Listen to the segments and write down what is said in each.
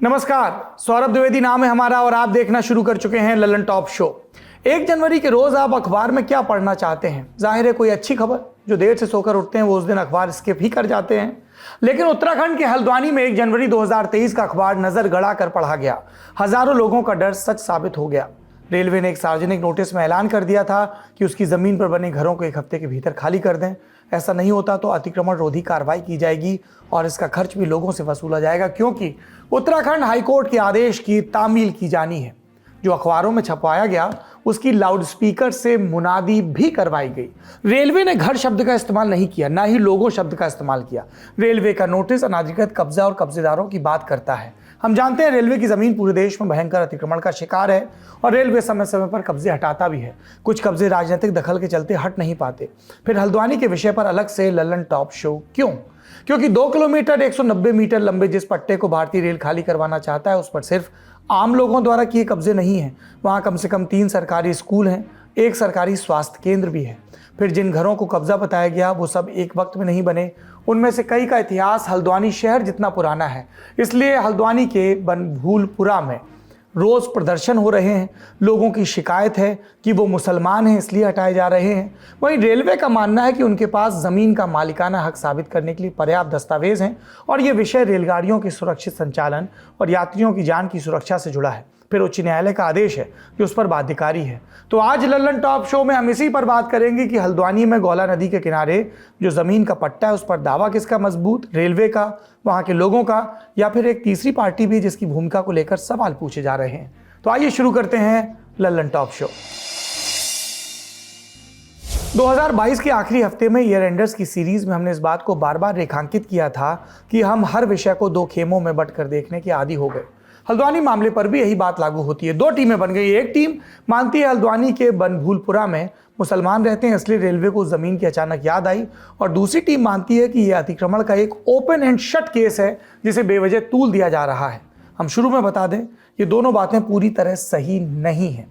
नमस्कार, सौरभ द्विवेदी नाम है हमारा और आप देखना शुरू कर चुके हैं ललन टॉप शो। 1 जनवरी के रोज आप अखबार में क्या पढ़ना चाहते हैं? जाहिर है कोई अच्छी खबर। जो देर से सोकर उठते हैं वो उस दिन अखबार स्किप ही कर जाते हैं। लेकिन उत्तराखंड के हल्द्वानी में 1 जनवरी 2023 का अखबार नजर गड़ा कर पढ़ा गया। हजारों लोगों का डर सच साबित हो गया। रेलवे ने एक सार्वजनिक नोटिस में ऐलान कर दिया था कि उसकी जमीन पर बने घरों को 1 हफ्ते के भीतर खाली कर दें। ऐसा नहीं होता तो अतिक्रमण रोधी कार्रवाई की जाएगी और इसका खर्च भी लोगों से वसूला जाएगा, क्योंकि उत्तराखंड हाईकोर्ट के आदेश की तामील की जानी है। जो अखबारों में छपवाया गया उसकी लाउडस्पीकर से मुनादी भी करवाई गई। रेलवे ने घर शब्द का इस्तेमाल नहीं किया, ना ही लोगों शब्द का इस्तेमाल किया। रेलवे का नोटिस अनाधिकृत कब्जा और कब्जेदारों की बात करता है। हम जानते हैं रेलवे की जमीन पूरे देश में भयंकर अतिक्रमण का शिकार है और रेलवे समय समय पर कब्जे हटाता भी है। कुछ कब्जे राजनीतिक दखल के चलते हट नहीं पाते। फिर हल्द्वानी के विषय पर अलग से ललन टॉप शो क्यों? क्योंकि 2 किलोमीटर 190 मीटर लंबे जिस पट्टे को भारतीय रेल खाली करवाना चाहता है उस पर सिर्फ आम लोगों द्वारा किए कब्जे नहीं हैं। वहाँ कम से कम 3 सरकारी स्कूल हैं, 1 सरकारी स्वास्थ्य केंद्र भी है। फिर जिन घरों को कब्जा बताया गया वो सब एक वक्त में नहीं बने। उनमें से कई का इतिहास हल्द्वानी शहर जितना पुराना है। इसलिए हल्द्वानी के बनभूलपुरा में रोज प्रदर्शन हो रहे हैं। लोगों की शिकायत है कि वो मुसलमान हैं इसलिए हटाए जा रहे हैं। वहीं रेलवे का मानना है कि उनके पास जमीन का मालिकाना हक साबित करने के लिए पर्याप्त दस्तावेज हैं और ये विषय रेलगाड़ियों के सुरक्षित संचालन और यात्रियों की जान की सुरक्षा से जुड़ा है। फिर उच्च न्यायालय का आदेश है कि उस पर बाध्यकारी है। तो आज ललन टॉप शो में हम इसी पर बात करेंगे कि हल्द्वानी में गौला नदी के किनारे जो जमीन का पट्टा है उस पर दावा किसका मजबूत, रेलवे का, वहां के लोगों का, या फिर एक तीसरी पार्टी भी जिसकी भूमिका को लेकर सवाल पूछे जा रहे हैं। तो आइए शुरू करते हैं ललन टॉप शो। 2022 के आखिरी हफ्ते में ईयर एंडर्स की सीरीज में हमने इस बात को बार बार रेखांकित किया था कि हम हर विषय को 2 खेमों में बंटकर देखने के आदी हो गए। हल्द्वानी मामले पर भी यही बात लागू होती है। 2 टीमें बन गई। एक टीम मानती है हल्द्वानी के बनभूलपुरा में मुसलमान रहते हैं इसलिए रेलवे को जमीन की अचानक याद आई, और दूसरी टीम मानती है कि यह अतिक्रमण का एक ओपन एंड शट केस है जिसे बेवजह तूल दिया जा रहा है। हम शुरू में बता दें ये दोनों बातें पूरी तरह सही नहीं है।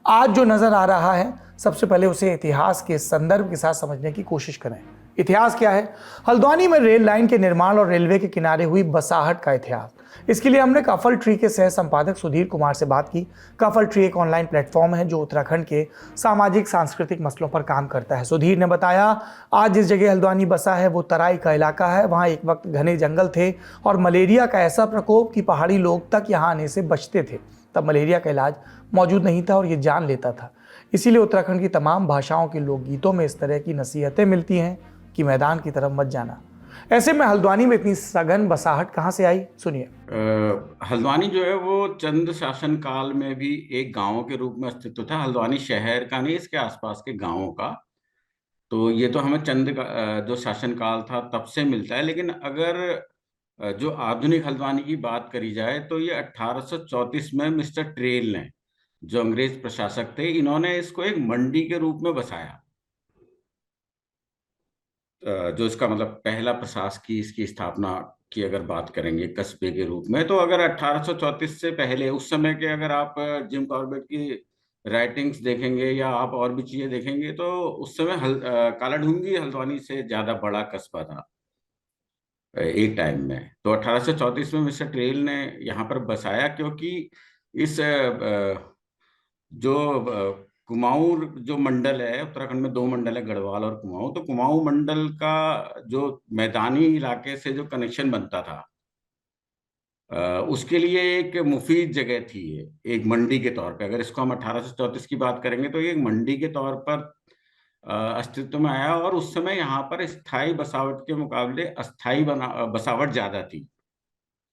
आज जो नजर आ रहा है सबसे पहले उसे इतिहास के संदर्भ के साथ समझने की कोशिश करें। इतिहास क्या है? हल्द्वानी में रेल लाइन के निर्माण और रेलवे के किनारे हुई बसाहट का इतिहास। इसके लिए हमने काफल ट्री के सह संपादक सुधीर कुमार से बात की। काफल ट्री एक ऑनलाइन प्लेटफॉर्म है जो उत्तराखंड के सामाजिक सांस्कृतिक मसलों पर काम करता है। सुधीर ने बताया आज जिस जगह हल्द्वानी बसा है वो तराई का इलाका है। वहाँ एक वक्त घने जंगल थे और मलेरिया का ऐसा प्रकोप कि पहाड़ी लोग तक यहाँ आने से बचते थे। तब मलेरिया का इलाज मौजूद नहीं था और ये जान लेता था। इसीलिए उत्तराखंड की तमाम भाषाओं के लोकगीतों में इस तरह की नसीहतें मिलती हैं कि मैदान की तरफ मत जाना। ऐसे में हल्द्वानी में इतनी सघन बसाहट कहाँ से आई? सुनिए। हल्द्वानी जो है वो चंद शासन काल में भी एक गांव के रूप में अस्तित्व था। हल्द्वानी शहर का नहीं, इसके आसपास के गांवों का। तो ये तो हमें चंद जो शासन काल था तब से मिलता है। लेकिन अगर जो आधुनिक हल्द्वानी की बात करी जाए तो ये 1834 में मिस्टर ट्रेल ने, जो अंग्रेज प्रशासक थे, इन्होंने इसको एक मंडी के रूप में बसाया। जो इसका मतलब पहला प्रशासकीय इसकी स्थापना की अगर बात करेंगे कस्बे के रूप में, तो अगर 1834 से पहले उस समय के अगर आप जिम कॉर्बेट की राइटिंग्स देखेंगे या आप और भी चीजें देखेंगे तो उस समय कालाढूंगी हल्द्वानी से ज्यादा बड़ा कस्बा था एक टाइम में। तो 1834 में मिस्टर ट्रेल ने यहाँ पर बसाया क्योंकि इस जो कुमाऊं जो मंडल है, उत्तराखंड में 2 मंडल है, गढ़वाल और कुमाऊं। तो कुमाऊं मंडल का जो मैदानी इलाके से जो कनेक्शन बनता था उसके लिए एक मुफीद जगह थी एक मंडी के तौर पे। अगर इसको हम 1834 की बात करेंगे तो ये एक मंडी के तौर पर अस्तित्व में आया। और उस समय यहाँ पर स्थायी बसावट के मुकाबले अस्थायी बसावट ज्यादा थी।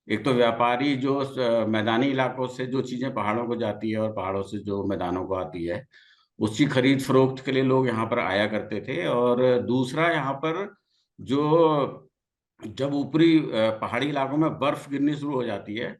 एक तो व्यापारी जो मैदानी इलाकों से जो चीजें पहाड़ों को जाती है और पहाड़ों से जो मैदानों को आती है उसकी खरीद फरोख्त के लिए लोग यहाँ पर आया करते थे। और दूसरा यहाँ पर जो जब ऊपरी पहाड़ी इलाकों में बर्फ गिरनी शुरू हो जाती है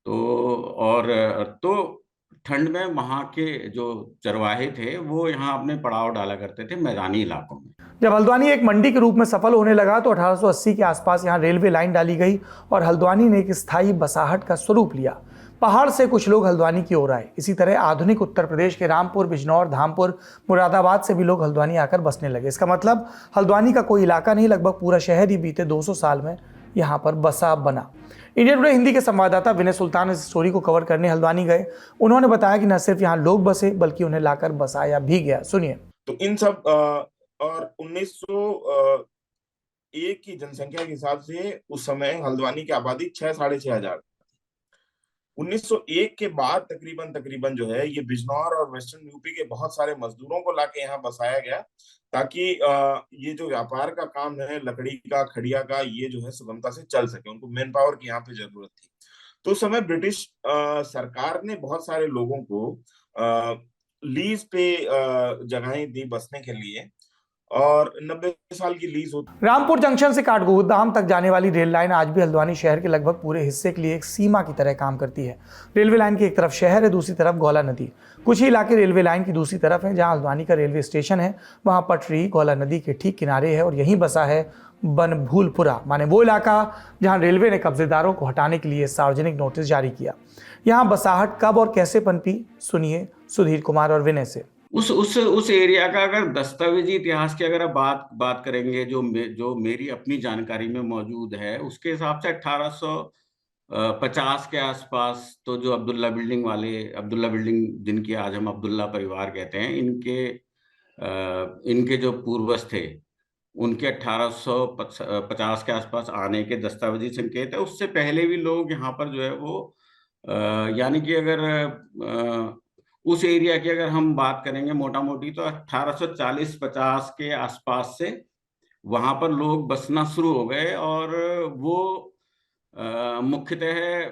तो ठंड में वहाँ के जो चरवाहे थे वो यहाँ अपने पड़ाव डाला करते थे मैदानी इलाकों में। जब हल्द्वानी एक मंडी के रूप में सफल होने लगा तो 1880 के आसपास यहाँ रेलवे लाइन डाली गई और हल्द्वानी ने एक स्थायी बसाहट का स्वरूप लिया। पहाड़ से कुछ लोग हल्द्वानी की ओर आए। इसी तरह आधुनिक उत्तर प्रदेश के रामपुर, बिजनौर, धामपुर, मुरादाबाद से भी लोग हल्द्वानी आकर बसने लगे। इसका मतलब हल्द्वानी का कोई इलाका नहीं, लगभग पूरा शहर ही बीते 200 साल में यहाँ पर बसा बना। इंडिया टुडे हिंदी के संवाददाता विनय सुल्तान इस स्टोरी को कवर करने हल्द्वानी गए। उन्होंने बताया कि न सिर्फ यहाँ लोग बसे बल्कि उन्हें लाकर बसाया भी गया। सुनिए। तो इन सब और 1901 की जनसंख्या के हिसाब से उस समय हल्द्वानी की आबादी 6-6.5 हजार। 1901 के बाद तकरीबन तकरीबन जो है ये बिजनौर और वेस्टर्न यूपी के बहुत सारे मजदूरों को लाके यहाँ बसाया गया, ताकि ये जो व्यापार का काम है लकड़ी का, खड़िया का, ये जो है सुगमता से चल सके। उनको मैन पावर की यहाँ पे जरूरत थी। तो उस समय ब्रिटिश सरकार ने बहुत सारे लोगों को लीज पे जगहें दी बसने के लिए, और 90 साल की लीज होती। रामपुर जंक्शन से काठगोदाम तक जाने वाली रेल लाइन आज भी हल्द्वानी शहर के लगभग पूरे हिस्से के लिए एक सीमा की तरह काम करती है। रेलवे लाइन की एक तरफ शहर है, दूसरी तरफ गौला नदी। कुछ ही इलाके रेलवे लाइन की दूसरी तरफ हैं। जहां हल्द्वानी का रेलवे स्टेशन है वहां पटरी गौला नदी के ठीक किनारे है और यहीं बसा है बनभूलपुरा, माने वो इलाका जहां रेलवे ने कब्जेदारों को हटाने के लिए सार्वजनिक नोटिस जारी किया। यहाँ बसाहट कब और कैसे पनपी, सुनिए सुधीर कुमार और विनय से। उस एरिया का अगर दस्तावेजी इतिहास की अगर आप बात करेंगे, जो मेरी अपनी जानकारी में मौजूद है, उसके हिसाब से 1850 के आसपास तो जो अब्दुल्ला बिल्डिंग जिनकी आज हम अब्दुल्ला परिवार कहते हैं, इनके जो पूर्वज थे उनके 1850 के आसपास आने के दस्तावेजी संकेत है। उससे पहले भी लोग यहाँ पर जो है वो यानी कि अगर उस एरिया की अगर हम बात करेंगे मोटा मोटी, तो 1840-50 के आसपास से वहां पर लोग बसना शुरू हो गए। और वो मुख्यतः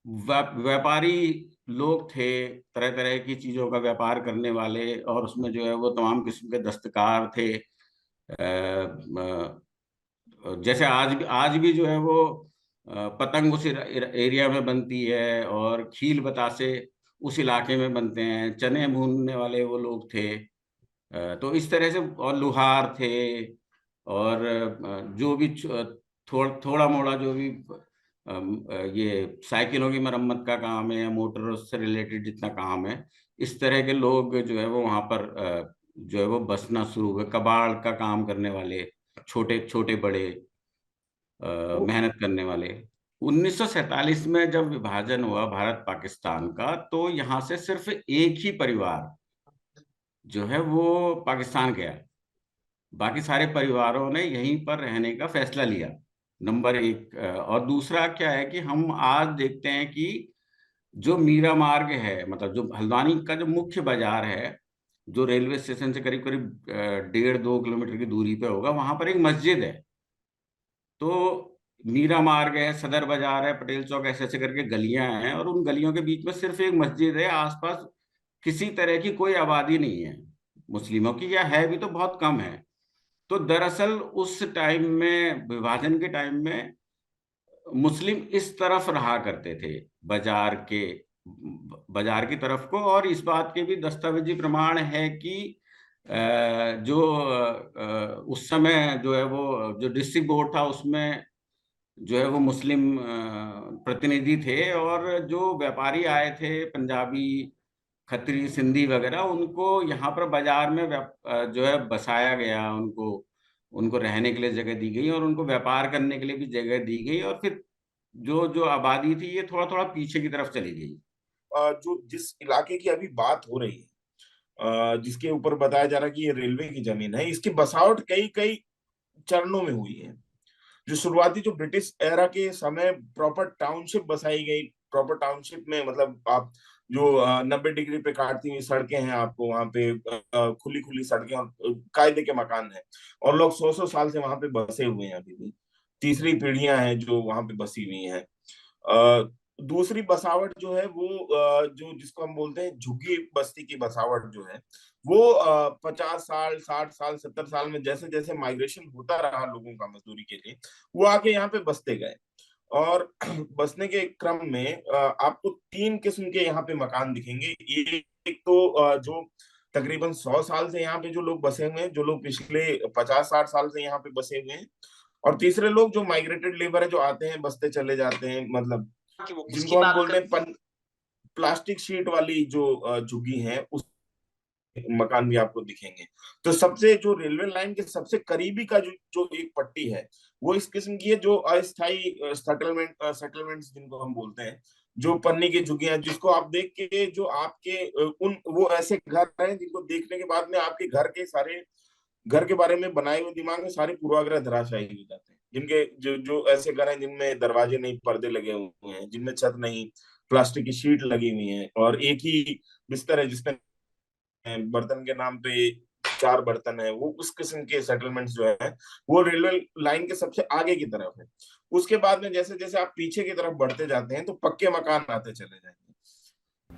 व्यापारी लोग थे, तरह तरह की चीजों का व्यापार करने वाले, और उसमें जो है वो तमाम किस्म के दस्तकार थे। जैसे आज भी जो है वो पतंग उस एरिया में बनती है, और खील बतासे उस इलाके में बनते हैं। चने भूनने वाले वो लोग थे। तो इस तरह से, और लुहार थे, और जो भी थोड़ा मोड़ा जो भी ये साइकिलों की मरम्मत का काम है या मोटर से रिलेटेड जितना काम है, इस तरह के लोग जो है वो वहां पर जो है वो बसना शुरू हुए। कबाड़ का काम करने वाले, छोटे छोटे बड़े मेहनत करने वाले। 1947 में जब विभाजन हुआ भारत पाकिस्तान का, तो यहाँ से सिर्फ एक ही परिवार जो है वो पाकिस्तान गया। बाकी सारे परिवारों ने यहीं पर रहने का फैसला लिया, नंबर एक। और दूसरा क्या है कि हम आज देखते हैं कि जो मीरा मार्ग है, मतलब जो हल्द्वानी का जो मुख्य बाजार है, जो रेलवे स्टेशन से करीब करीब 1.5-2 किलोमीटर की दूरी पे होगा, वहां पर एक मस्जिद है। तो मीरा मार्ग है, सदर बाजार है, पटेल चौक, ऐसे ऐसे करके गलियां हैं, और उन गलियों के बीच में सिर्फ एक मस्जिद है। आसपास किसी तरह की कोई आबादी नहीं है मुस्लिमों की, या है भी तो बहुत कम है। तो दरअसल उस टाइम में, विभाजन के टाइम में, मुस्लिम इस तरफ रहा करते थे, बाजार की तरफ को। और इस बात के भी दस्तावेजी प्रमाण है कि जो उस समय जो है वो जो डिस्ट्रिक्ट बोर्ड था, उसमें जो है वो मुस्लिम प्रतिनिधि थे। और जो व्यापारी आए थे, पंजाबी, खत्री, सिंधी वगैरह, उनको यहाँ पर बाजार में जो है बसाया गया। उनको रहने के लिए जगह दी गई, और उनको व्यापार करने के लिए भी जगह दी गई। और फिर जो जो आबादी थी ये थोड़ा थोड़ा पीछे की तरफ चली गई। जो जिस इलाके की अभी बात हो रही है, जिसके ऊपर बताया जा रहा है कि ये रेलवे की जमीन है, इसकी बसावट कई कई चरणों में हुई है। जो शुरुआती जो ब्रिटिश एरा के समय प्रॉपर टाउनशिप बसाई गई। प्रॉपर टाउनशिप में मतलब आप जो 90 डिग्री पे काटती हुई सड़कें हैं, आपको वहां पे खुली खुली सड़कें और कायदे के मकान हैं, और लोग 100-100 साल से वहां पे बसे हुए हैं। अभी भी तीसरी पीढ़ियां हैं जो वहां पे बसी हुई हैं। दूसरी बसावट जो है वो जो जिसको हम बोलते हैं झुग्गी बस्ती की बसावट जो है, वो 50 साल, 60 साल, 70 साल में जैसे जैसे माइग्रेशन होता रहा लोगों का मजदूरी के लिए, वो आके यहाँ पे बसते गए। और बसने के क्रम में आपको 3 किस्म के यहाँ पे मकान दिखेंगे। एक तो जो तकरीबन 100 साल से यहाँ पे जो लोग बसे हुए हैं, जो लोग पिछले 50-60 साल से यहाँ पे बसे हुए हैं। और तीसरे लोग जो माइग्रेटेड लेबर है, जो आते हैं बसते चले जाते हैं, मतलब जिनको हम बोलते हैं प्लास्टिक शीट वाली जो झुग्गी है, उस मकान भी आपको दिखेंगे। तो सबसे जो रेलवे लाइन के सबसे करीबी का जो एक पट्टी है वो इस किस्म की है, जो अस्थायी सेटलमेंट्स जिनको हम बोलते हैं, जो पन्नी की झुग्गियां, जिसको आप देख के जो आपके वो ऐसे घर हैं जिनको देखने के बाद में आपके घर के बारे में बनाए हुए दिमाग में सारे पूर्वाग्रह धराशायी हो जाते हैं। जिनके जो जो ऐसे घर हैं जिनमें दरवाजे नहीं, पर्दे लगे हुए हैं, जिनमें छत नहीं, प्लास्टिक की शीट लगी हुई है, और एक ही बिस्तर है जिसमें बर्तन के नाम पे 4 बर्तन है, वो उस किस्म के सेटलमेंट्स जो है वो रेलवे लाइन के सबसे आगे की तरफ है। उसके बाद में जैसे जैसे आप पीछे की तरफ बढ़ते जाते हैं तो पक्के मकान आते चले जाएंगे।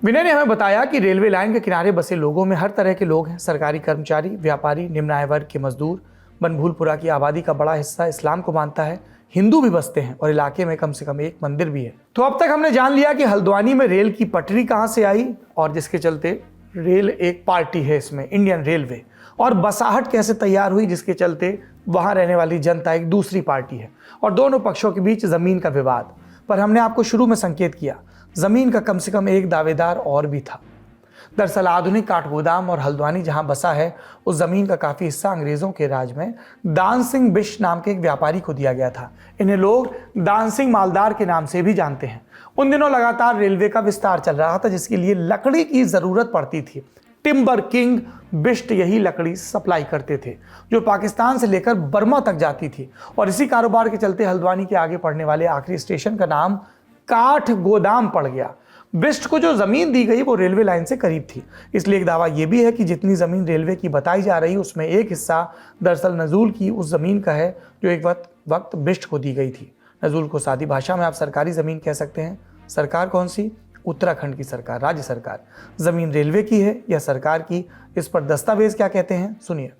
विनय ने हमें बताया कि रेलवे लाइन के किनारे बसे लोगों में हर तरह के लोग हैं, सरकारी कर्मचारी, व्यापारी, निम्न आय वर्ग के मजदूर। बनभूलपुरा की आबादी का बड़ा हिस्सा इस्लाम को मानता है, हिंदू भी बसते हैं और इलाके में कम से कम एक मंदिर भी है। तो अब तक हमने जान लिया कि हल्द्वानी में रेल की पटरी कहां से आई और जिसके चलते रेल एक पार्टी है इसमें, इंडियन रेलवे, और बसाहट कैसे तैयार हुई जिसके चलते वहां रहने वाली जनता एक दूसरी पार्टी है, और दोनों पक्षों के बीच जमीन का विवाद। पर हमने आपको शुरू में संकेत किया, जमीन का कम से कम एक दावेदार और भी था। दरअसल आधुनिक काठगोदाम और हल्द्वानी जहां बसा है, उस जमीन का काफी हिस्सा अंग्रेजों के राज में दान सिंह बिष्ट नाम के एक व्यापारी को दिया गया था। इन्हें लोग दान सिंह मालदार के नाम से भी जानते हैं। उन दिनों लगातार रेलवे का विस्तार चल रहा था जिसके लिए लकड़ी की जरूरत पड़ती थी। टिम्बर किंग बिष्ट यही लकड़ी सप्लाई करते थे जो पाकिस्तान से लेकर बर्मा तक जाती थी, और इसी कारोबार के चलते हल्द्वानी के आगे पड़ने वाले आखिरी स्टेशन का नाम काठ गोदाम पड़ गया। बिष्ट को जो जमीन दी गई वो रेलवे लाइन से करीब थी, इसलिए एक दावा यह भी है कि जितनी जमीन रेलवे की बताई जा रही उसमें एक हिस्सा दरअसल नजूल की उस जमीन का है जो एक वक्त बिष्ट को दी गई थी। नजूल को सादी भाषा में आप सरकारी जमीन कह सकते हैं। सरकार कौन सी? उत्तराखंड की सरकार, राज्य सरकार। जमीन रेलवे की है या सरकार की, इस पर दस्तावेज क्या कहते हैं, सुनिए।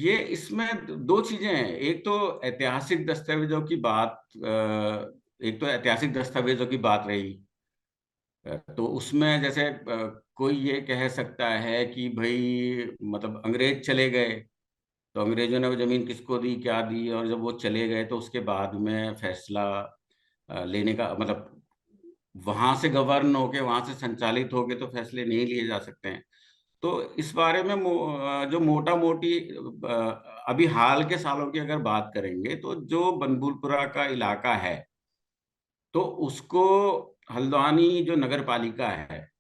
ये इसमें दो चीजें हैं। एक तो ऐतिहासिक दस्तावेजों की बात रही, तो उसमें जैसे कोई ये कह सकता है कि भाई मतलब अंग्रेज चले गए तो अंग्रेजों ने वो जमीन किसको दी, क्या दी, और जब वो चले गए तो उसके बाद में फैसला लेने का मतलब वहां से गवर्न होके, वहां से संचालित होके तो फैसले नहीं लिए जा सकते हैं। तो इस बारे में जो मोटा मोटी अभी हाल के सालों की अगर बात करेंगे तो जो बनभूलपुरा का इलाका है तो उसको हल्द्वानी जो नगर पालिका है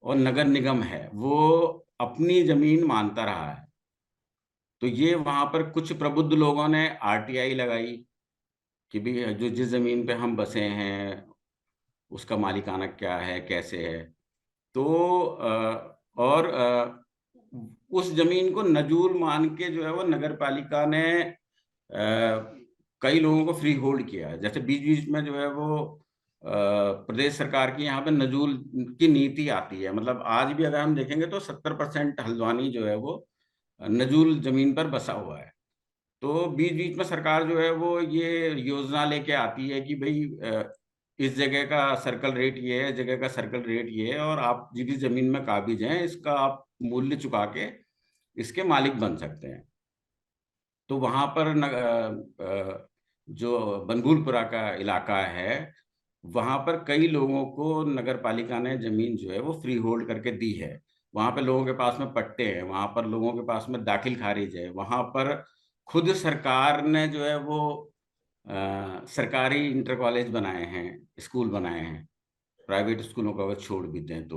और नगर निगम है वो अपनी जमीन मानता रहा है। तो ये वहां पर कुछ प्रबुद्ध लोगों ने आरटीआई लगाई कि भी जो जिस जमीन पे हम बसे हैं उसका मालिकाना क्या है, कैसे है। तो उस जमीन को नजूल मान के जो है वो नगर पालिका ने कई लोगों को फ्री होल्ड किया। जैसे बीच बीच में जो है वो प्रदेश सरकार की यहाँ पे नजूल की नीति आती है। मतलब आज भी अगर हम देखेंगे तो 70% हल्द्वानी जो है वो नजूल जमीन पर बसा हुआ है। तो बीच बीच में सरकार जो है वो ये योजना लेके आती है कि भाई इस जगह का सर्कल रेट ये है, जगह का सर्कल रेट ये है, और आप जिस जमीन में काबिज हैं इसका आप मूल्य चुका के इसके मालिक बन सकते हैं। तो वहां पर जो बनभूलपुरा का इलाका है वहां पर कई लोगों को नगर पालिका ने जमीन जो है वो फ्री होल्ड करके दी है। वहां पर लोगों के पास में पट्टे हैं, वहां पर लोगों के पास में दाखिल खारिज है, वहां पर खुद सरकार ने जो है वो सरकारी इंटर कॉलेज बनाए हैं, स्कूल बनाए हैं, प्राइवेट स्कूलों को अगर छोड़ भी दें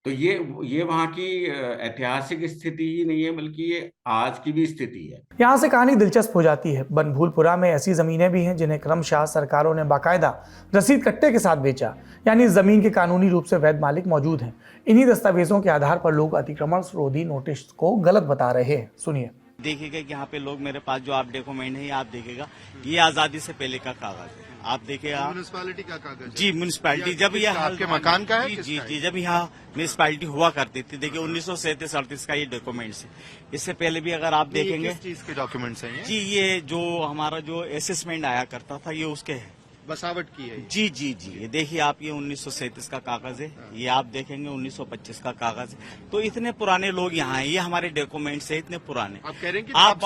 तो ये वहाँ की ऐतिहासिक स्थिति ही नहीं है बल्कि ये आज की भी स्थिति है। यहाँ से कहानी दिलचस्प हो जाती है। बनभूलपुरा में ऐसी जमीनें भी हैं जिन्हें क्रमशः सरकारों ने बाकायदा रसीद कट्टे के साथ बेचा, यानी जमीन के कानूनी रूप से वैध मालिक मौजूद हैं। इन्हीं दस्तावेजों के आधार पर लोग अतिक्रमण रोधी नोटिस को गलत बता रहे हैं, सुनिए। देखिएगा कि यहाँ पे लोग, मेरे पास जो आप डॉक्यूमेंट है आप देखिएगा ये आजादी से पहले का कागज है। आप देखिएगा म्यूनिसिपैलिटी का कागज जी, म्यूनिसिपैलिटी जब ये आपके मकान का है? जी, जब यहाँ म्यूनिसिपैलिटी हुआ करती थी, देखिए 1937-38 का ये डॉक्यूमेंट्स है। इससे पहले भी अगर आप देखेंगे किस चीज के डॉक्यूमेंट्स हैं ये? जी, ये जो हमारा जो असेसमेंट आया करता था ये उसके है, बसावट की है जी। ये देखिए आप, ये 1937 का कागज है, ये आप देखेंगे 1925 का कागज है। तो इतने पुराने लोग यहाँ हैं, ये हमारे डॉक्यूमेंट्स है इतने पुराने। आप कह रहे हैं कि आप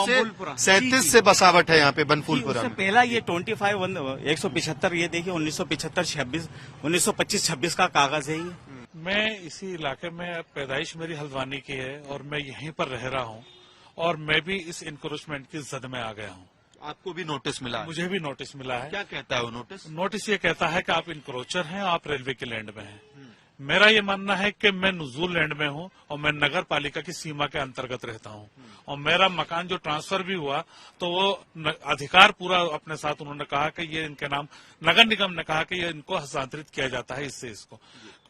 37 से बसावट है यहाँ पे बनभूलपुरा में? पहला ये 175 ये देखिए 1925-26 का कागज है ये। मैं इसी इलाके में, पैदाइश मेरी हल्द्वानी की है और मैं यहीं पर रह रहा हूँ और मैं भी इस इंक्रोचमेंट की जद में आ गया हूँ। आपको भी नोटिस मिला है? मुझे भी नोटिस मिला है। क्या कहता है वो नोटिस? नोटिस ये कहता है कि आप इंक्रोचर हैं, आप रेलवे के लैंड में हैं। मेरा ये मानना है कि मैं नुजूल लैंड में हूँ और मैं नगर पालिका की सीमा के अंतर्गत रहता हूँ और मेरा मकान जो ट्रांसफर भी हुआ तो वो अधिकार पूरा अपने साथ उन्होंने कहा कि ये इनके नाम, नगर निगम ने कहा कि ये इनको हस्तांतरित किया जाता है, इससे इसको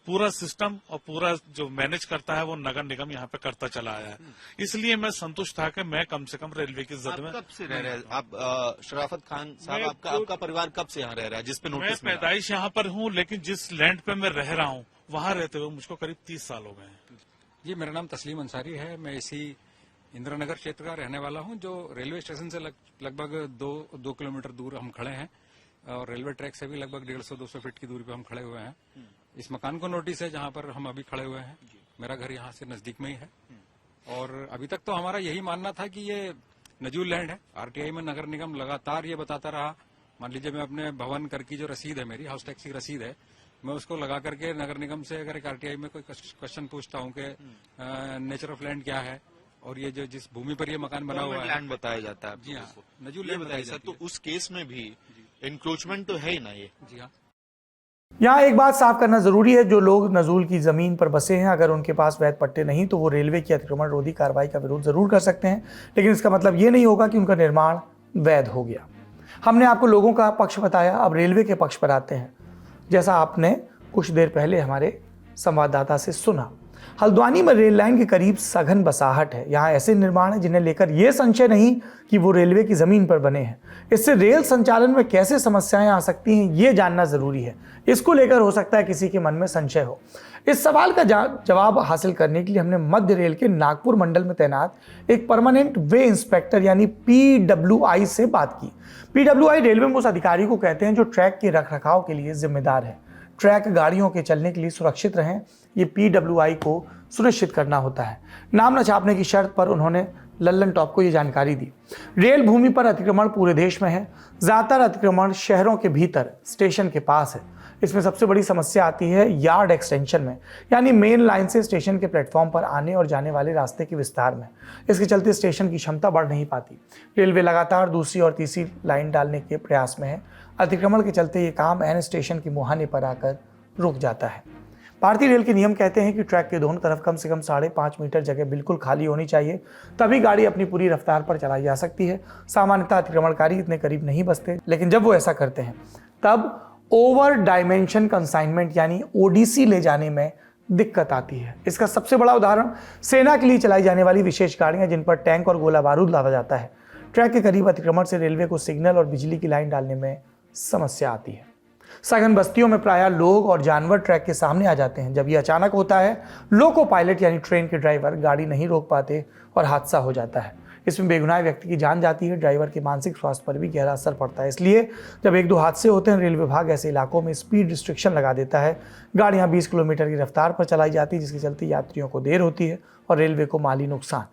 पूरा सिस्टम और पूरा जो मैनेज करता है वो नगर निगम यहाँ पे करता चला आया है। इसलिए मैं संतुष्ट था कि मैं कम से कम रेलवे की जद में। कब से रह रहे हैं आप? शराफत खान साहब, आपका परिवार कब से यहाँ रह रहा है जिसपे नोटिस मैं मिला? पैदाइश यहाँ पर हूँ, लेकिन जिस लैंड पे मैं रह रहा हूँ वहाँ रहते हुए मुझको करीब 30 साल हो गए हैं। जी, मेरा नाम तस्लीम अंसारी है। मैं इसी इंदिरानगर क्षेत्र का रहने वाला हूं, जो रेलवे स्टेशन से लगभग 2 किलोमीटर दूर हम खड़े हैं और रेलवे ट्रैक से भी लगभग 150-200 फीट की दूरी पर हम खड़े हुए हैं। इस मकान को नोटिस है जहां पर हम अभी खड़े हुए हैं। मेरा घर यहां से नजदीक में ही है और अभी तक तो हमारा यही मानना था कि ये नजूल लैंड है। आरटीआई में नगर निगम लगातार ये बताता रहा। मान लीजिए मैं अपने भवन कर की जो रसीद है, मेरी हाउस टैक्स की रसीद है, मैं उसको लगा करके नगर निगम से अगर एक आरटीआई में कोई क्वेश्चन पूछता हूँ कि नेचर ऑफ लैंड क्या है और ये जो जिस भूमि पर ये मकान बना हुआ है, लैंड बताया जाता है। जी हाँ, नजूल लैंड बताया जाता है। तो उस केस में भी इंक्रोचमेंट तो है ही ना ये? जी हाँ। यहाँ एक बात साफ करना जरूरी है, जो लोग नजूल की जमीन पर बसे हैं, अगर उनके पास वैध पट्टे नहीं तो वो रेलवे की अतिक्रमण रोधी कार्रवाई का विरोध जरूर कर सकते हैं, लेकिन इसका मतलब ये नहीं होगा कि उनका निर्माण वैध हो गया। हमने आपको लोगों का पक्ष बताया, अब रेलवे के पक्ष पर आते हैं। जैसा आपने कुछ देर पहले हमारे संवाददाता से सुना, हल्द्वानी में रेल लाइन के करीब सघन बसाहट है। यहाँ ऐसे निर्माण है जिन्हें लेकर यह संशय नहीं कि वो रेलवे की जमीन पर बने हैं। इससे रेल संचालन में कैसे समस्याएं आ सकती हैं, ये जानना जरूरी है। इसको लेकर हो सकता है किसी के मन में संशय हो। इस सवाल का जवाब हासिल करने के लिए हमने मध्य रेल के नागपुर मंडल में तैनात एक परमानेंट वे इंस्पेक्टर यानी PWI से बात की। PWI रेलवे में उस अधिकारी को कहते हैं जो ट्रैक के रखरखाव के लिए जिम्मेदार है। ट्रैक गाड़ियों के चलने के लिए सुरक्षित रहें, ये PWI को सुनिश्चित करना होता है। नाम न छापने की शर्त पर उन्होंने लल्लन टॉप को ये जानकारी दी। रेल भूमि पर अतिक्रमण पूरे देश में है। ज़्यादातर अतिक्रमण शहरों के भीतर स्टेशन के पास है। इसमें सबसे बड़ी समस्या आती है यार्ड एक्सटेंशन में, यानी मेन लाइन से स्टेशन के प्लेटफॉर्म पर आने और जाने वाले रास्ते के विस्तार में। इसके चलते स्टेशन की क्षमता बढ़ नहीं पाती। रेलवे लगातार दूसरी और तीसरी लाइन डालने के प्रयास में है। अतिक्रमण के चलते ये काम एन स्टेशन के मुहाने पर आकर रुक जाता है। भारतीय रेल के नियम कहते हैं कि ट्रैक के दोनों तरफ कम से कम 5.5 मीटर जगह बिल्कुल खाली होनी चाहिए, तभी गाड़ी अपनी पूरी रफ्तार पर चलाई जा सकती है। सामान्यतः अतिक्रमणकारी इतने करीब नहीं बसते, लेकिन जब वो ऐसा करते हैं तब ओवर डायमेंशन कंसाइनमेंट यानी ODC ले जाने में दिक्कत आती है। इसका सबसे बड़ा उदाहरण सेना के लिए चलाई जाने वाली विशेष गाड़ियां जिन पर टैंक और गोला बारूद लादा जाता है। ट्रैक के करीब अतिक्रमण से रेलवे को सिग्नल और बिजली की लाइन डालने में समस्या आती है। सघन बस्तियों में प्रायः लोग और जानवर ट्रैक के सामने आ जाते हैं। जब यह अचानक होता है, लोको पायलट यानी ट्रेन के ड्राइवर गाड़ी नहीं रोक पाते और हादसा हो जाता है। इसमें बेगुनाह व्यक्ति की जान जाती है। ड्राइवर के मानसिक स्वास्थ्य पर भी गहरा असर पड़ता है। इसलिए जब 1-2 हादसे होते हैं, रेल विभाग ऐसे इलाकों में स्पीड रिस्ट्रिक्शन लगा देता है। गाड़ियां 20 किलोमीटर की रफ्तार पर चलाई जाती है, जिसके चलते यात्रियों को देर होती है और रेलवे को माली नुकसान।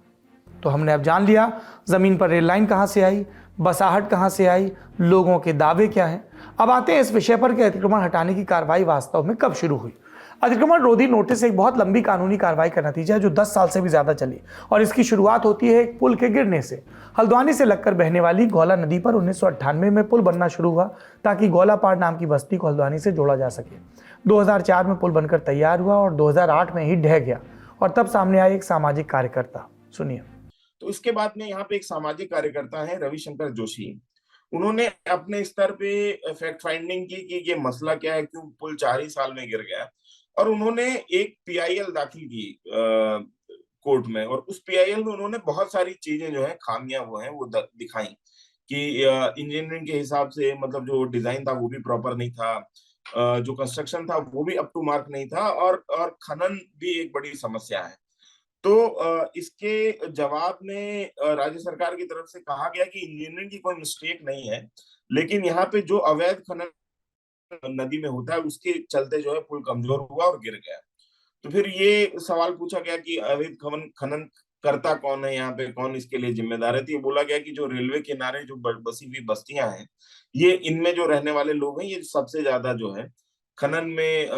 तो हमने अब जान लिया जमीन पर रेल लाइन कहाँ से आई, बसाहट कहाँ से आई, लोगों के दावे क्या हैं। अब आते हैं इस विषय पर कि अतिक्रमण हटाने की कार्रवाई वास्तव में कब शुरू हुई। अतिक्रमण रोधी नोटिस एक बहुत लंबी कानूनी कार्रवाई का नतीजा है जो 10 साल से भी ज्यादा चली, और इसकी शुरुआत होती है एक पुल के गिरने से। हल्द्वानी से लगकर बहने वाली गौला नदी पर 1998 में पुल बनना शुरू हुआ ताकि गौलापाड़ नाम की बस्ती को हल्द्वानी से जोड़ा जा सके। 2004 में पुल बनकर तैयार हुआ और 2008 में ही ढह गया, और तब सामने आए एक सामाजिक कार्यकर्ता। सुनिए। तो इसके बाद में यहाँ पे एक सामाजिक कार्यकर्ता है रविशंकर जोशी। उन्होंने अपने स्तर पे फैक्ट फाइंडिंग की कि ये मसला क्या है, क्यों पुल 4 ही साल में गिर गया, और उन्होंने एक PIL दाखिल की कोर्ट में, और उस PIL में उन्होंने बहुत सारी चीजें जो है खामियां वो हैं वो दिखाई कि इंजीनियरिंग के हिसाब से मतलब जो डिजाइन था वो भी प्रॉपर नहीं था, जो कंस्ट्रक्शन था वो भी अप टू मार्क नहीं था, और खनन भी एक बड़ी समस्या है। तो इसके जवाब में राज्य सरकार की तरफ से कहा गया कि इंजीनियरिंग की कोई मिस्टेक नहीं है, लेकिन यहाँ पे जो अवैध खनन नदी में होता है उसके चलते जो है पुल कमजोर हुआ और गिर गया। तो फिर ये सवाल पूछा गया कि अवैध खनन करता कौन है, यहाँ पे कौन इसके लिए जिम्मेदार है। तो ये बोला गया कि जो रेलवे किनारे जो बसी हुई बस्तियां हैं, ये इनमें जो रहने वाले लोग हैं ये सबसे ज्यादा जो है खनन में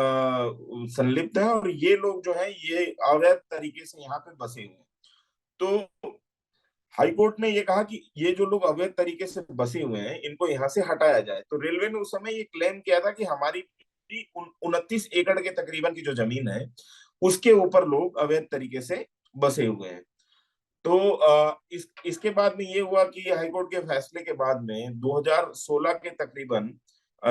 संलिप्त है और ये लोग जो है ये अवैध तरीके से यहाँ पे बसे हुए हैं। तो हाईकोर्ट ने ये कहा कि ये जो लोग अवैध तरीके से बसे हुए हैं इनको यहाँ से हटाया जाए। तो रेलवे ने उस समय ये क्लेम किया था कि हमारी 29 एकड़ के तकरीबन की जो जमीन है उसके ऊपर लोग अवैध तरीके से बसे हुए हैं। तो इसके बाद में ये हुआ कि हाईकोर्ट के फैसले के बाद में 2016 के तकरीबन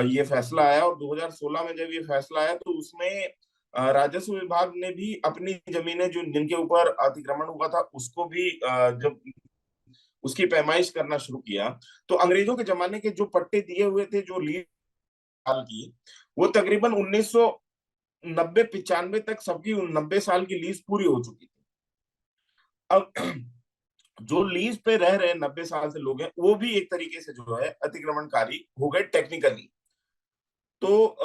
ये फैसला आया और 2016 में जब ये फैसला आया तो उसमें राजस्व विभाग ने भी अपनी जमीनें जो जिनके ऊपर अतिक्रमण हुआ था उसको भी जब उसकी पैमाइश करना शुरू किया तो अंग्रेजों के जमाने के जो पट्टे दिए हुए थे जो लीज साल की वो तकरीबन 1990-95 तक सबकी 90 साल की लीज पूरी हो चुकी थी। अब जो लीज पे रह रहे 90 साल से लोग हैं वो भी एक तरीके से जो है अतिक्रमणकारी हो गए टेक्निकली। तो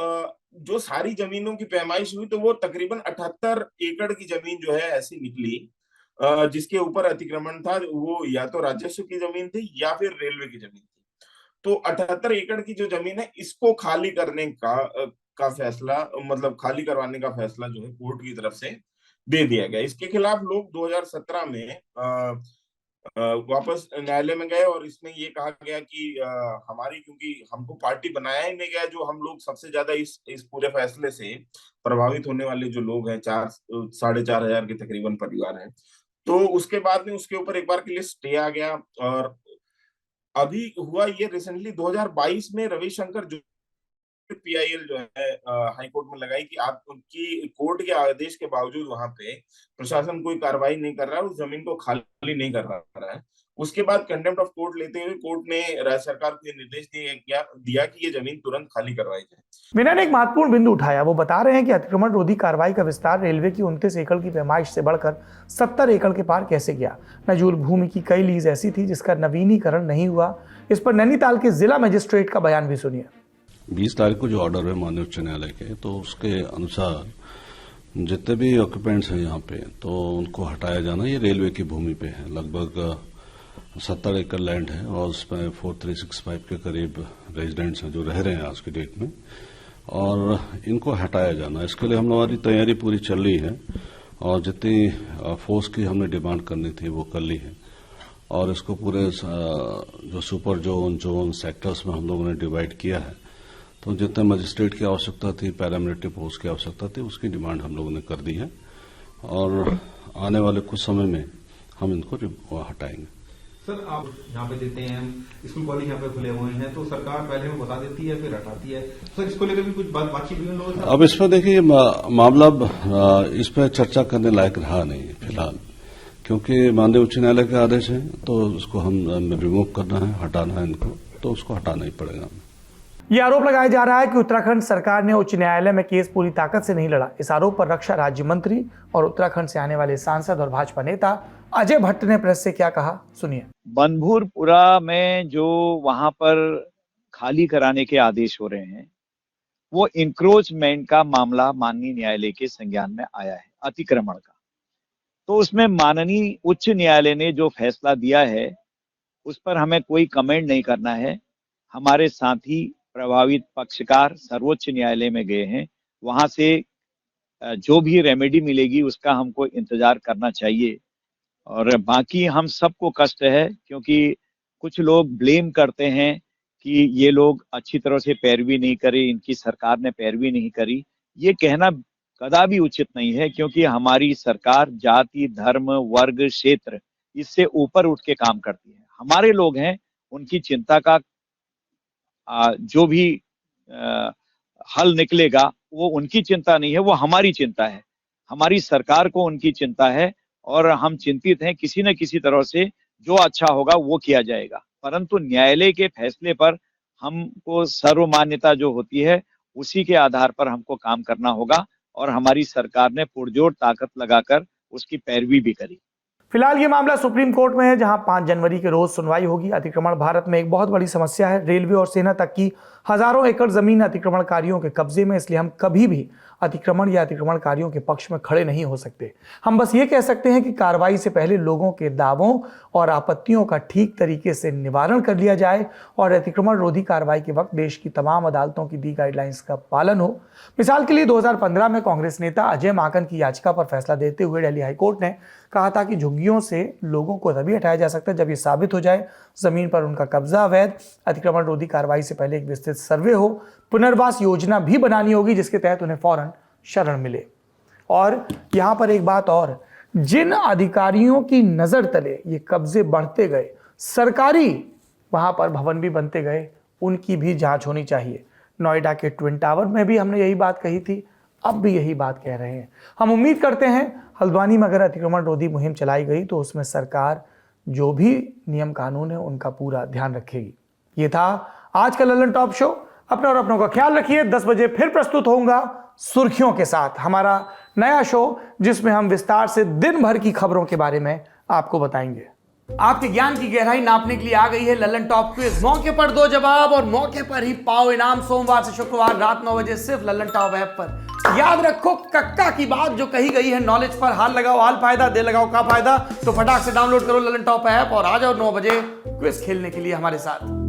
जो सारी जमीनों की पैमाइश हुई तो वो तकरीबन 78 एकड़ की जमीन जो है ऐसी निकली जिसके ऊपर अतिक्रमण था। वो या तो राजस्व की जमीन थी या फिर रेलवे की जमीन थी। तो 78 एकड़ की जो जमीन है इसको खाली करने का फैसला मतलब खाली करवाने का फैसला जो है कोर्ट की तरफ से दे दिया गया। इसके खिलाफ लोग 2017 में वापस न्यायालय में गए और इसमें ये कहा गया कि हमारी क्योंकि हमको पार्टी बनाया ही नहीं गया, जो हम लोग सबसे ज्यादा इस पूरे फैसले से प्रभावित होने वाले जो लोग हैं 4,500 के तकरीबन परिवार हैं। तो उसके बाद में उसके ऊपर एक बार के लिए स्टे आ गया और अभी हुआ ये रिसेंटली 2022 में रविशंकर जो पीआईएल जो है हाई कोर्ट में लगाई कि आप उनकी कोर्ट के आदेश के बावजूद वहां पे प्रशासन कोई कार्रवाई नहीं कर रहा है, उस जमीन को खाली नहीं कर रहा है। उसके बाद कंटेम्प्ट ऑफ कोर्ट लेते हुए कोर्ट ने राज्य सरकार को निर्देश दिया कि ये जमीन तुरंत खाली करवाई जाए। मीना ने एक महत्वपूर्ण बिंदु उठाया। वो बता रहे हैं कि अतिक्रमण रोधी कार्रवाई का विस्तार रेलवे की 29 एकड़ की पैमाइश से बढ़कर 70 एकड़ के पार कैसे गया। नजूल भूमि की कई लीज ऐसी थी जिसका नवीनीकरण नहीं हुआ। इस पर नैनीताल के जिला मजिस्ट्रेट का बयान भी सुनिए। 20 तारीख को जो ऑर्डर है माननीय उच्च न्यायालय के, तो उसके अनुसार जितने भी ऑक्यूपेंट्स हैं यहाँ पे तो उनको हटाया जाना। ये रेलवे की भूमि पे है, लगभग 70 एकड़ लैंड है और उसमें 4365 के करीब रेजिडेंट्स हैं जो रह रहे हैं आज की डेट में, और इनको हटाया जाना। इसके लिए हमारी तैयारी पूरी चल रही है और जितनी फोर्स की हमने डिमांड करनी थी वो कर ली है और इसको पूरे जो सुपर जोन सेक्टर्स में हम लोगों ने डिवाइड किया है। तो जितने मजिस्ट्रेट की आवश्यकता थी, पैरामिलिट्री फोर्स की आवश्यकता थी, उसकी डिमांड हम लोगों ने कर दी है और आने वाले कुछ समय में हम इनको हटाएंगे। सर, आप यहाँ पे देते हैं स्कूल कॉलेज यहाँ पे खुले हुए हैं तो सरकार पहले में बता देती है फिर हटाती है। सर, इसको लेकर भी कुछ बातचीत हुई लोगों से? अब इस पर देखिए मामला इस पर चर्चा करने लायक रहा नहीं फिलहाल, क्योंकि माननीय उच्च न्यायालय के आदेश है तो उसको हम रिमूव करना है, हटाना है इनको, तो उसको हटाना ही पड़ेगा। यह आरोप लगाया जा रहा है कि उत्तराखंड सरकार ने उच्च न्यायालय में केस पूरी ताकत से नहीं लड़ा। इस आरोप पर रक्षा राज्य मंत्री और उत्तराखंड से आने वाले सांसद और भाजपा नेता अजय भट्ट ने प्रेस से क्या कहा, सुनिए। बनभूरपुरा में जो वहां पर खाली कराने के आदेश हो रहे हैं वो इंक्रोचमेंट का मामला माननीय न्यायालय के संज्ञान में आया है, अतिक्रमण का। तो उसमें माननीय उच्च न्यायालय ने जो फैसला दिया है उस पर हमें कोई कमेंट नहीं करना है। हमारे साथी प्रभावित पक्षकार सर्वोच्च न्यायालय में गए हैं, वहां से जो भी रेमेडी मिलेगी उसका हमको इंतजार करना चाहिए। और बाकी हम सबको कष्ट है क्योंकि कुछ लोग ब्लेम करते हैं कि ये लोग अच्छी तरह से पैरवी नहीं करे, इनकी सरकार ने पैरवी नहीं करी। ये कहना कदापि उचित नहीं है क्योंकि हमारी सरकार जाति, धर्म, वर्ग, क्षेत्र इससे ऊपर उठ के काम करती है। हमारे लोग हैं, उनकी चिंता का जो भी हल निकलेगा वो उनकी चिंता नहीं है, वो हमारी चिंता है। हमारी सरकार को उनकी चिंता है और हम चिंतित हैं। किसी न किसी तरह से जो अच्छा होगा वो किया जाएगा, परंतु न्यायालय के फैसले पर हमको सर्वमान्यता जो होती है उसी के आधार पर हमको काम करना होगा और हमारी सरकार ने पुरजोर ताकत लगाकर उसकी पैरवी भी करी। फिलहाल ये मामला सुप्रीम कोर्ट में है जहां 5 जनवरी के रोज सुनवाई होगी। अतिक्रमण भारत में एक बहुत बड़ी समस्या है। रेलवे और सेना तक की हजारों एकड़ जमीन अतिक्रमणकारियों के कब्जे में, इसलिए हम कभी भी अतिक्रमण या अतिक्रमणकारियों के पक्ष में खड़े नहीं हो सकते। हम बस ये कह सकते हैं कि कार्रवाई से पहले लोगों के दावों और आपत्तियों का ठीक तरीके से निवारण कर लिया जाए और अतिक्रमण रोधी कार्रवाई के वक्त देश की तमाम अदालतों की दी गाइडलाइंस का पालन हो। मिसाल के लिए 2015 में कांग्रेस नेता अजय माकन की याचिका पर फैसला देते हुए दिल्ली हाईकोर्ट ने कहा था कि झुग्गियों से लोगों को तभी हटाया जा सकता है जब ये साबित हो जाए जमीन पर उनका कब्जा अवैध। अतिक्रमण रोधी कार्रवाई से पहले एक विस्तृत सर्वे हो, पुनर्वास योजना भी बनानी होगी जिसके तहत उन्हें फौरन शरण मिले। और यहां पर एक बात और, जिन अधिकारियों की नजर तले ये कब्जे बढ़ते गए, सरकारी वहां पर भवन भी बनते गए, उनकी भी जांच होनी चाहिए। नोएडा के ट्विन टावर में भी हमने यही बात कही थी, अब भी यही बात कह रहे हैं। हम उम्मीद करते हैं हल्द्वानी में अगर अतिक्रमण रोधी मुहिम चलाई गई तो उसमें सरकार जो भी नियम कानून है उनका पूरा ध्यान रखेगी। ये था आज का लल्लन टॉप शो। अपने और अपनों का ख्याल रखिए। 10 बजे फिर प्रस्तुत होऊंगा सुर्खियों के साथ, हमारा नया शो जिसमें हम विस्तार से दिन भर की खबरों के बारे में आपको बताएंगे। आपके ज्ञान की गहराई नापने के लिए आ गई है लल्लन टॉप क्विज। मौके पर दो जवाब और मौके पर ही पाओ इनाम। सोमवार से शुक्रवार रात 9 बजे सिर्फ लल्लन टॉप ऐप पर। याद रखो कक्का की बात जो कही गई है, नॉलेज पर हाल लगाओ हाल फायदा, दे लगाओ का फायदा। तो फटाक से डाउनलोड करो लल्लन टॉप ऐप और आ जाओ 9 बजे क्विज खेलने के लिए हमारे साथ।